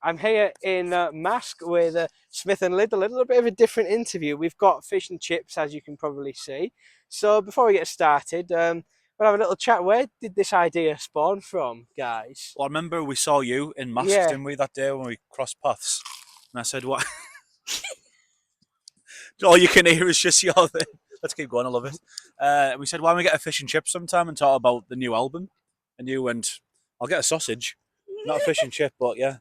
I'm here in Mask with Smith and Liddle. A little bit of a different interview. We've got fish and chips, as you can probably see. So before we get started, we'll have a little chat. Where did this idea spawn from, guys? Well, I remember we saw you in Mask, Yeah, didn't we, that day when we crossed paths? And I said, "What?" All you can hear is just your thing. Let's keep going. I love it. We said, "Why don't we get a fish and chip sometime and talk about the new album?" And you went, "I'll get a sausage, not a fish and chip, but yeah."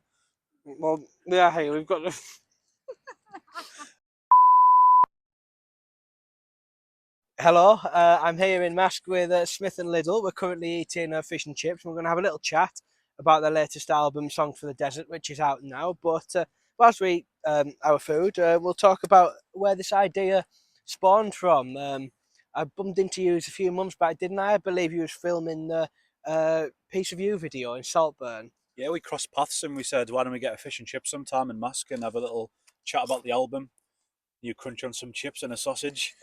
well, yeah, hey, we've got the... Hello, I'm here in Mask with Smith and Liddle. We're currently eating fish and chips. We're going to have a little chat about their latest album, Song for the Desert, which is out now. But whilst we eat our food, we'll talk about where this idea spawned from. I bumped into you a few months back, didn't I? I believe you was filming the Piece of You video in Saltburn. Yeah, we crossed paths and we said, "Why don't we get a fish and chip sometime in Mask and have a little chat about the album?" You crunch on some chips and a sausage.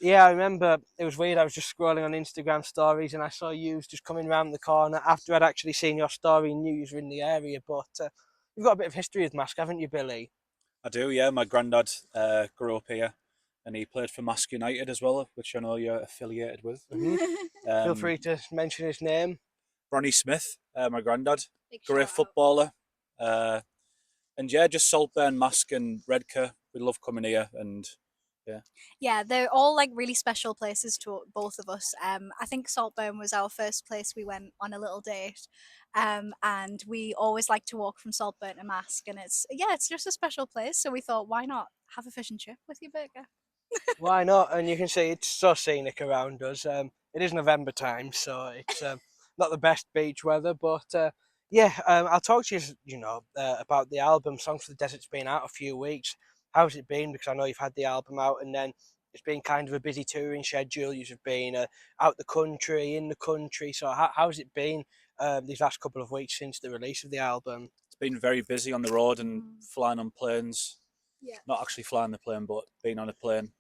Yeah, I remember it was weird. I was just scrolling on Instagram stories and I saw you just coming round the corner after I'd actually seen your story and knew you were in the area. But you've got a bit of history with Mask, haven't you, Billy? I do, yeah. My granddad grew up here, and he played for Mask United as well, which I know you're affiliated with. Hmm. Feel Um, free to mention his name. Ronnie Smith, my granddad, Big great shout out. footballer. Uh, and yeah, just Saltburn, Mask, and Redcar. We love coming here, and yeah, Yeah, they're all like really special places to both of us. I think Saltburn was our first place we went on a little date. And we always like to walk from Saltburn to Mask, and it's just a special place. So we thought, why not have a fish and chip with your burger? Why not? And you can see it's so scenic around us. It is November time, so it's not the best beach weather, but yeah, I'll talk to you, about the album. Songs for the Desert's been out a few weeks. How's it been? Because I know you've had the album out, and then it's been kind of a busy touring schedule. You've been out the country, in the country. So how's it been these last couple of weeks since the release of the album? it's been very busy on the road and Mm. flying on planes. Yeah. Not actually flying the plane, but being on a plane.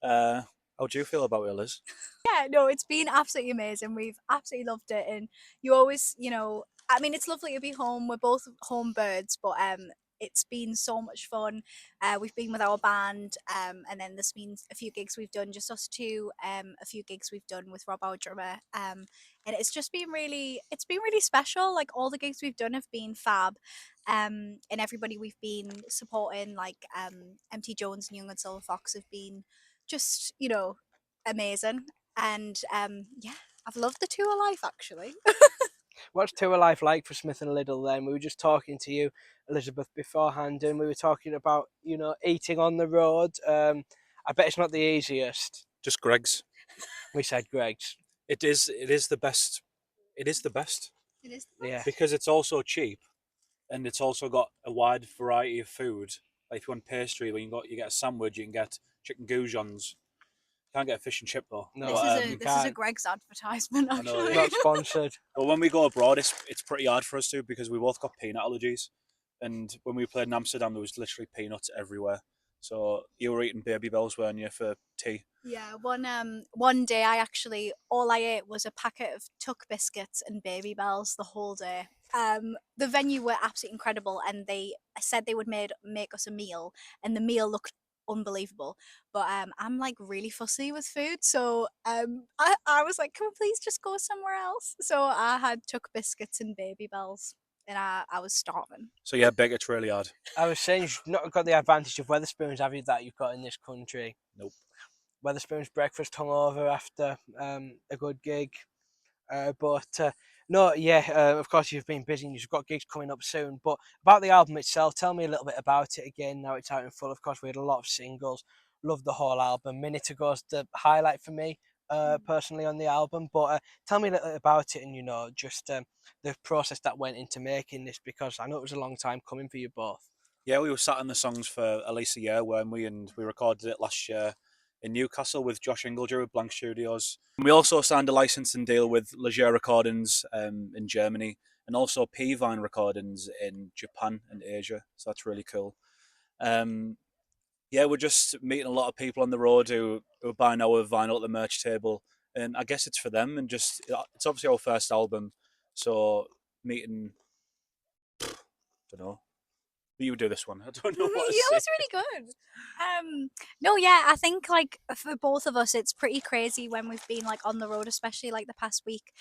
Uh, how do you feel about it, Liz? Yeah, no, it's been absolutely amazing. We've absolutely loved it, and you always, I mean, it's lovely to be home. We're both home birds, but it's been so much fun. We've been with our band, and then there's been a few gigs we've done, just us two. A few gigs we've done with Rob, our drummer, and it's been really special. Like all the gigs we've done have been fab, and everybody we've been supporting, like MT Jones and Young and Silver Fox, have been just amazing. And yeah, I've loved the tour life actually. What's tour life like for Smith and Liddle then? We were just talking to you, Elizabeth, beforehand, and we were talking about, eating on the road. I bet it's not the easiest. Just Greg's. We said Greg's. It is. It is the best. It is the best It is the Yeah. best. because it's also cheap, and it's also got a wide variety of food. Like if you want pastry, when you get a sandwich, you can get chicken goujons. Can't get a fish and chip though. No, This is you a this is a can't. Greg's advertisement I know, actually. yeah. Not sponsored. But when we go abroad, it's pretty hard for us too because we both got peanut allergies, and when we played in Amsterdam, there was literally peanuts everywhere. So you were eating baby bells, weren't you, for tea? Yeah, one day I actually all I ate was a packet of Tuck biscuits and Baby Bells the whole day. The venue were absolutely incredible, and they said they would make us a meal, and the meal looked unbelievable. But I'm like really fussy with food, so I was like, can we please just go somewhere else? So I had Tuck biscuits and Baby Bells, and I was starving. So yeah, big. It's really hard. I was saying you've not got the advantage of Weatherspoons, have you, that you've got in this country? Nope. Weatherspoons breakfast hungover after a good gig. But no, yeah, of course you've been busy and you've got gigs coming up soon. But about the album itself, tell me a little bit about it again. Now it's out in full. Of course, we had a lot of singles. Love the whole album. Minute Ago's the highlight for me, personally, on the album. But tell me a little bit about it and just the process that went into making this, because I know it was a long time coming for you both. Yeah, we were sat in the songs for at least a year, weren't we? And we recorded it last year in Newcastle with Josh Ingledew at Blank Studios. And we also signed a licensing deal with Leger Recordings in Germany, and also P-Vine Recordings in Japan and Asia. So that's really cool. Um, yeah, we're just meeting a lot of people on the road who are buying our vinyl at the merch table, and I guess it's for them. And just it's obviously our first album, so meeting, don't know, You do this one. I don't know what to It say. was really good. No, yeah, I think like for both of us, it's pretty crazy when we've been like on the road, especially like the past week,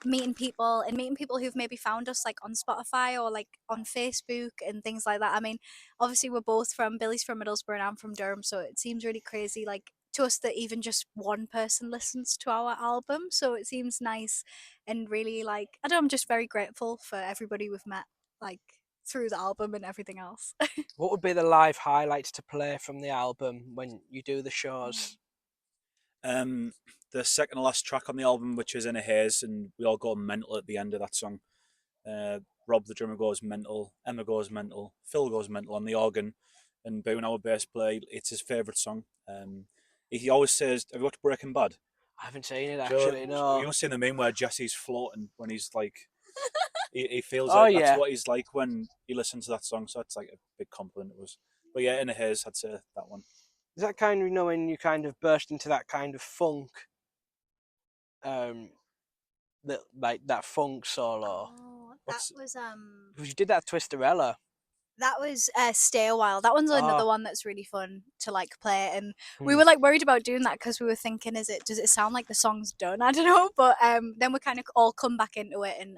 meeting people who've maybe found us like on Spotify or like on Facebook and things like that. I mean, obviously we're both from Billy's from Middlesbrough and I'm from Durham, so it seems really crazy like to us that even just one person listens to our album. So it seems nice and really like I don't know, I'm just very grateful for everybody we've met like through the album and everything else. What would be the live highlights to play from the album when you do the shows? Um, the second to last track on the album, which is In a Haze, and we all go mental at the end of that song. Rob the drummer goes mental, Emma goes mental, Phil goes mental on the organ, and Boone, our bass player, it's his favourite song. He always says, "Have you watched Breaking Bad?" I haven't seen it So actually. you No. must see the meme where Jesse's floating when he's like, he feels Oh like that's yeah. what he's like when he listens to that song. So it's like a big compliment it was. But yeah, In a Haze, I'd say that one. Is that kind of when you kind of burst into that kind of funk, um, that like that funk solo? Oh, What's Because you did that Twisterella. that was Stay a While. That one's Oh. another one that's really fun to like play, and we Hmm. were like worried about doing that because we were thinking, does it sound like the song's done? I don't know, but then we kind of all come back into it and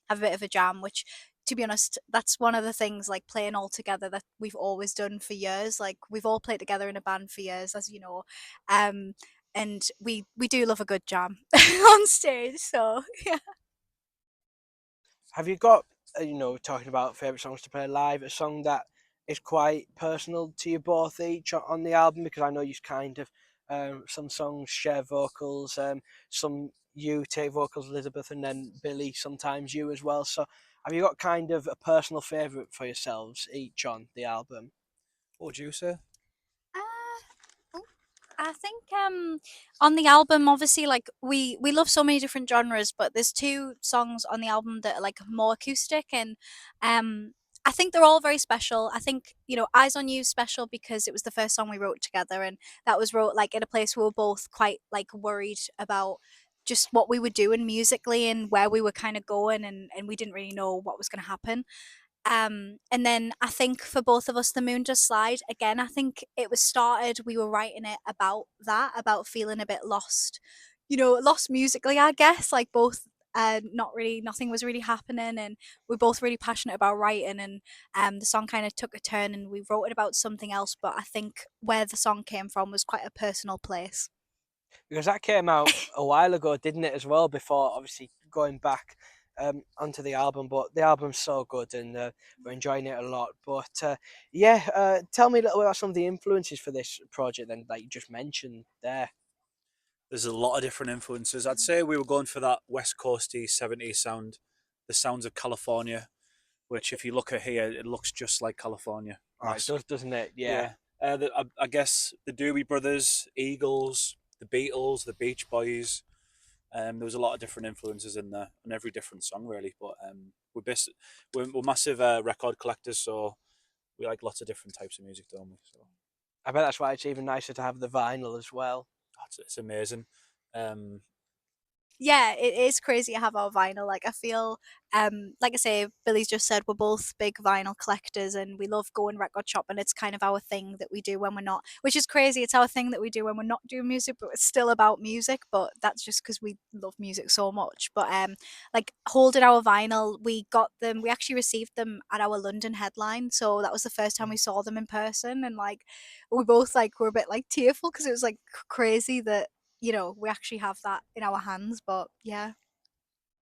have a bit of a jam, which. To be honest, that's one of the things like playing all together that we've always done for years. Like we've all played together in a band for years, as you know, um, and we do love a good jam on stage. So yeah. Have you got, talking about favourite songs to play live, a song that is quite personal to you both each on the album? Because I know you kind of, some songs share vocals, some you take vocals, Elizabeth, and then Billy, sometimes you as well. So have you got kind of a personal favourite for yourselves each on the album? what would you say? Uh, I think on the album obviously like we love so many different genres, but there's two songs on the album that are like more acoustic and um I think they're all very special. I think, Eyes on You is special because it was the first song we wrote together and that was wrote like in a place we were both quite like worried about just what we were doing musically and where we were kind of going and we didn't really know what was going to happen. And then I think for both of us, the moon does slide again. I think it was started. We were writing it about that, about feeling a bit lost, lost musically. I guess like both, not really, nothing was really happening, and we're both really passionate about writing. And the song kind of took a turn, and we wrote it about something else. But I think where the song came from was quite a personal place. Because that came out a while ago, didn't it, as well, before obviously going back onto the album. But the album's so good and we're enjoying it a lot. But yeah, tell me a little bit about some of the influences for this project then, that you just mentioned there. There's a lot of different influences. I'd say we were going for that West Coasty 70s sound, the sounds of California, which if you look at here, it looks just like California. Oh, it does, doesn't it? Yeah. Yeah. I guess the Doobie Brothers, Eagles, the Beatles, the Beach Boys. There was a lot of different influences in there, on every different song really. But we're massive record collectors, so we like lots of different types of music, don't we? So I bet that's why it's even nicer to have the vinyl as well. it's amazing. Um, Yeah, it is crazy to have our vinyl. Like I feel, like I say, Billy's just said we're both big vinyl collectors and we love going record shopping. It's kind of our thing that we do when we're not, which is crazy. It's our thing that we do when we're not doing music, but it's still about music. But that's just because we love music so much. But like holding our vinyl, we got them. We actually received them at our London headline, so that was the first time we saw them in person, and like we both like were a bit like tearful because it was like crazy that we actually have that in our hands. But yeah.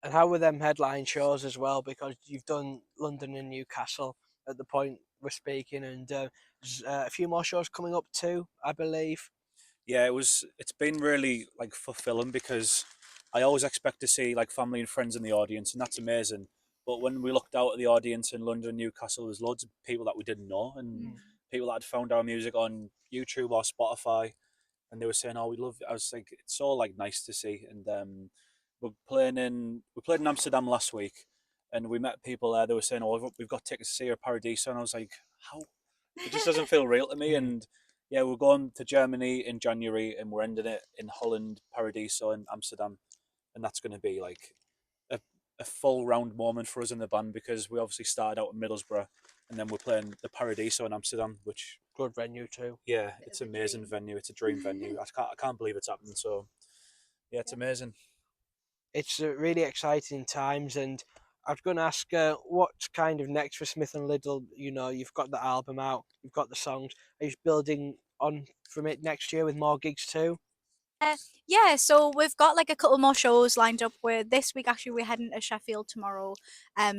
And how were them headline shows as well? Because you've done London and Newcastle at the point we're speaking, and there's a few more shows coming up too, I believe. yeah, it's been really like fulfilling because I always expect to see like family and friends in the audience, and that's amazing. But when we looked out at the audience in London, Newcastle, there's loads of people that we didn't know, and Mm. people that had found our music on YouTube or Spotify, and they were saying, "Oh, we love it." I was like, "It's all like nice to see." And we played in Amsterdam last week, and we met people there. They were saying, "Oh, we've got tickets to see your Paradiso," and I was like, "How?" It just doesn't feel real to me. Hmm. And yeah, we're going to Germany in January, and we're ending it in Holland, Paradiso, in Amsterdam, and that's going to be like a, a full round moment for us in the band, because we obviously started out in Middlesbrough, and then we're playing the Paradiso in Amsterdam, which Good venue too. yeah, Bit it's of an a amazing dream. venue. It's a dream venue. I can't believe it's happening. So yeah, it's amazing. It's really exciting times, and I was going to ask what's kind of next for Smith and Liddle. You know, you've got the album out, you've got the songs. Are you building on from it next year with more gigs too? Yeah, so we've got like a couple more shows lined up. With this week, actually, we're heading to Sheffield tomorrow,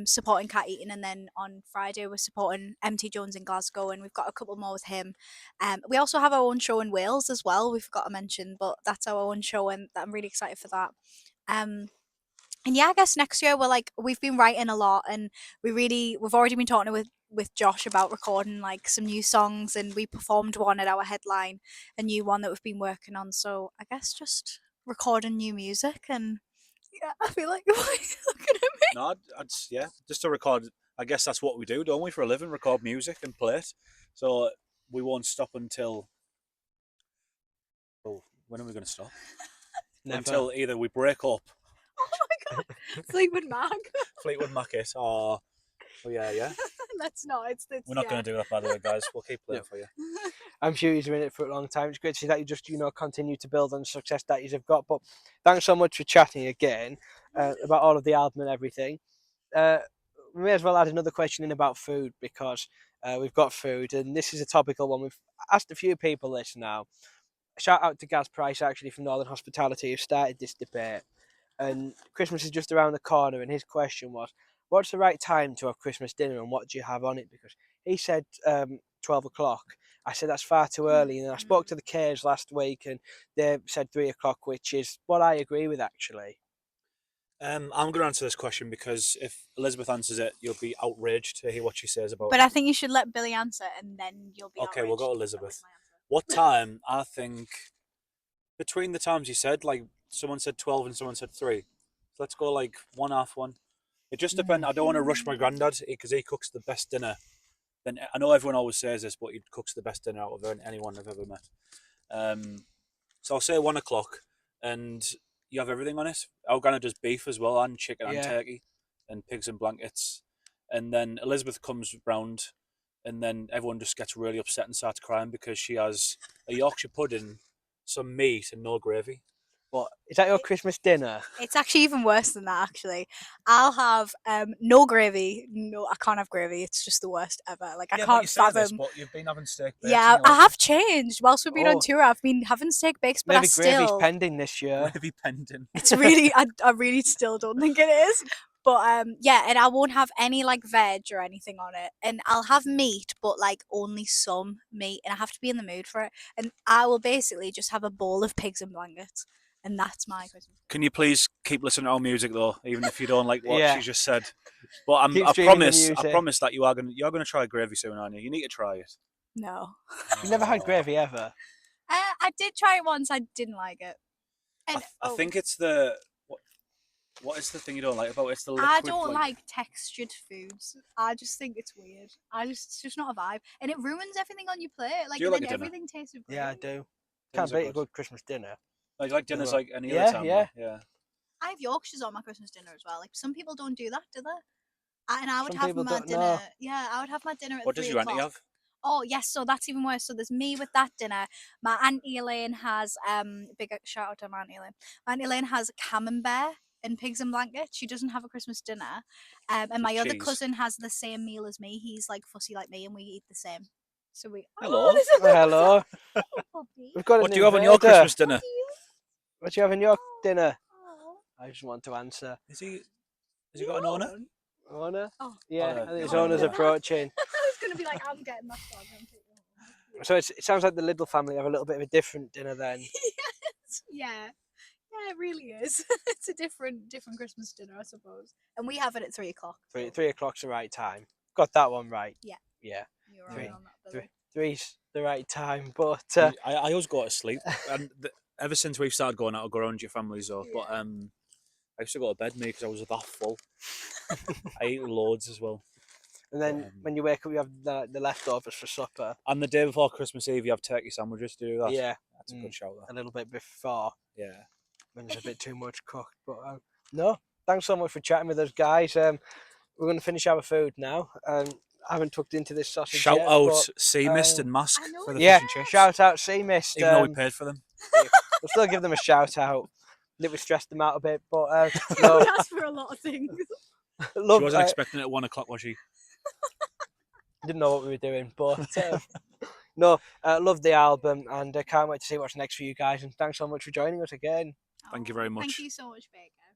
supporting Cat Eaton, and then on Friday we're supporting MT Jones in Glasgow, and we've got a couple more with him. We also have our own show in Wales as well. We forgot to mention, but that's our own show, and I'm really excited for that. Um, and yeah, I guess next year we've been writing a lot, and we've already been talking with Josh about recording like some new songs, and we performed one at our headline, a new one that we've been working on. So I guess just recording new music, and yeah, I feel like why are you looking at me? No, yeah, just to record. I guess that's what we do, don't we, for a living? Record music and play it. So we won't stop until. Oh, when are we going to stop? Never. Until either we break up, Oh my god, Fleetwood Mac. Fleetwood Mac it, or yeah. Let's not. It's We're not yeah. going to do that, by the way, guys. We'll keep playing No. for you. I'm sure you've been in it for a long time. It's great to see that you just, continue to build on the success that you've got. But thanks so much for chatting again about all of the album and everything. We may as well add another question in about food, because we've got food, and this is a topical one. We've asked a few people this now. Shout out to Gaz Price, actually, from Northern Hospitality, who started this debate. And Christmas is just around the corner, and his question was, what's the right time to have Christmas dinner, and what do you have on it? Because he said 12 o'clock. I said that's far too early, and then I spoke to the Cares last week, and they said 3 o'clock, which is what I agree with, actually. I'm going to answer this question, because if Elizabeth answers it, you'll be outraged to hear what she says about But it. I think you should let Billy answer, and then you'll be Okay, we'll go outraged Elizabeth. with my answer. What time? I think between the times you said, like someone said 12 and someone said 3. So let's go like 1/2 1. It just depends. I don't want to rush my granddad, because he cooks the best dinner. Then I know everyone always says this, but he cooks the best dinner out of anyone I've ever met. So I'll say 1 o'clock, and you have everything on it. Our granddad does beef as well, and chicken and Yeah. turkey, and pigs and blankets. And then Elizabeth comes round, and then everyone just gets really upset and starts crying, because she has a Yorkshire pudding, some meat, and no gravy. But is that your Christmas dinner? It's actually even worse than that. Actually, I'll have no gravy. No, I can't have gravy. It's just the worst ever. Like I can't fathom. but you've been having steak. Yeah, I have changed. Whilst we've been on Oh. tour, I've been having steak bakes, but I Maybe gravy's still. pending this year. Gravy pending. It's really, I really still don't think it is. But yeah, and I won't have any like veg or anything on it, and I'll have meat, but like only some meat, and I have to be in the mood for it. And I will basically just have a bowl of pigs and blankets, and that's my Christmas. Can you please keep listening to our music though, even if you don't like what Yeah. she just said? But Keep I streaming the promise, I music. promise that you're gonna try gravy soon, aren't you? You need to try it. No, You've never had gravy ever? I did try it once. I didn't like it. And I think it's the what is the thing you don't like about it? It's the liquid. I don't like textured foods. I just think it's weird. It's just not a vibe, and it ruins everything on your plate. Like, Do you and like then a dinner? everything tastes great. Yeah, I do. Dinners Can't are beat a good. good Christmas dinner. Oh, you like dinners well. like any Yeah, other time? yeah. Yeah. I have Yorkshires on my Christmas dinner as well. Like some people don't do that, do they? And I would Some have people my don't dinner. know. Yeah, I would have my dinner at What does 3 your auntie o'clock. have? Oh yes, so that's even worse. So there's me with that dinner. My auntie Elaine has big shout out to my auntie Elaine. My auntie Elaine has camembert and pigs and blankets. She doesn't have a Christmas dinner. And my other cheese. cousin has the same meal as me. He's like fussy like me, and we eat the same. So we. Hello. this is Oh, hello. puppy. We've got What an do you have on your invader. Christmas dinner? Do you? What do you have in your Oh, dinner? oh. I just want to answer. Has he got an owner? Owner? Oh, Yeah, Oh, I think his oh, owner's yeah. approaching. I was gonna be like, I'm getting that dog. I'm taking it home. So it sounds like the Liddle family have a little bit of a different dinner then. Yes, yeah, it really is. It's a different Christmas dinner, I suppose. And we have it at 3 o'clock. So. 3 o'clock's the right time. Got that one right. Yeah. Yeah. You're Three. right on that, Billy. Three's the right time, but I always go to sleep, and ever since we've started going out, I'll go around your families though. Yeah. But I used to go to bed, mate, because I was that full. I ate loads as well. and then when you wake up, you have the leftovers for supper. And the day before Christmas Eve, you have turkey sandwiches to do that. Yeah, That's a good shout. a little bit before Yeah. when there's a bit too much cooked. But no, thanks so much for chatting with us, guys. We're going to finish our food now. I haven't tucked into this sausage Shout yet. out but, Sea Mist and I Mask know for the it yeah, fish and chips. shout out Sea Mist. Even though we paid for them. We'll still give them a shout out. I think we stressed them out a bit, but no, We asked for a lot of things. love. She wasn't expecting it at 1 o'clock, was she? Didn't know what we were doing, but no, love the album, and can't wait to see what's next for you guys. And thanks so much for joining us again. Thank you very much. Thank you so much, Baker.